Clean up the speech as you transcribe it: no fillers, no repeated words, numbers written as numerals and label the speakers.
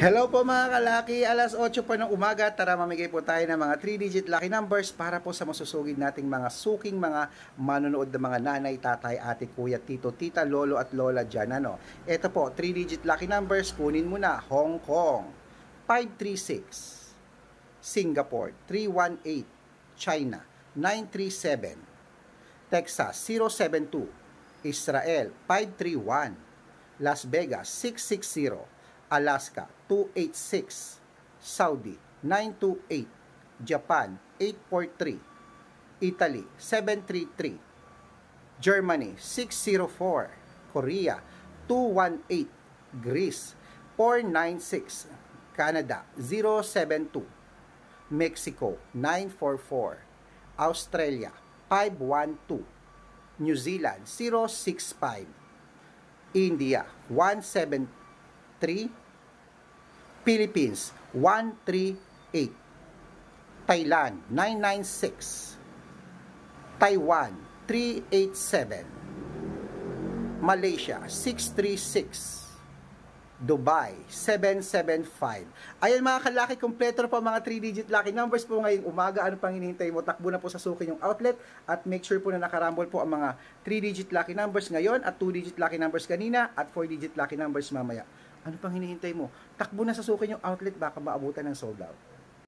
Speaker 1: Hello po mga kalaki, alas 8 po ng umaga, tara mamigay po tayo ng mga 3-digit lucky numbers para po sa masusugid nating mga suking mga manonood ng mga nanay, tatay, ate, kuya, tito, tita, lolo at lola dyan. Ito po, 3-digit lucky numbers, kunin mo na. Hong Kong 536, Singapore 318, China 937, Texas 072, Israel 531, Las Vegas 660, Alaska 286, Saudi 928, Japan 843, Italy 733, Germany 604, Korea 218, Greece 496, Canada 072, Mexico 944, Australia 512, New Zealand 065, India 173, Philippines 138, Thailand 996, Taiwan 387, Malaysia 636, Dubai 775. Ayan mga kalaki, kompleto na po mga 3-digit lucky numbers po ngayong umaga. Ano pang hinihintay mo? Takbo na po sa suki yung outlet at make sure po na nakarambol po ang mga 3-digit lucky numbers ngayon at 2-digit lucky numbers kanina at 4-digit lucky numbers mamaya. Ano pang hinihintay mo? Takbo na sa suki yung outlet, baka maabutan ng sold out.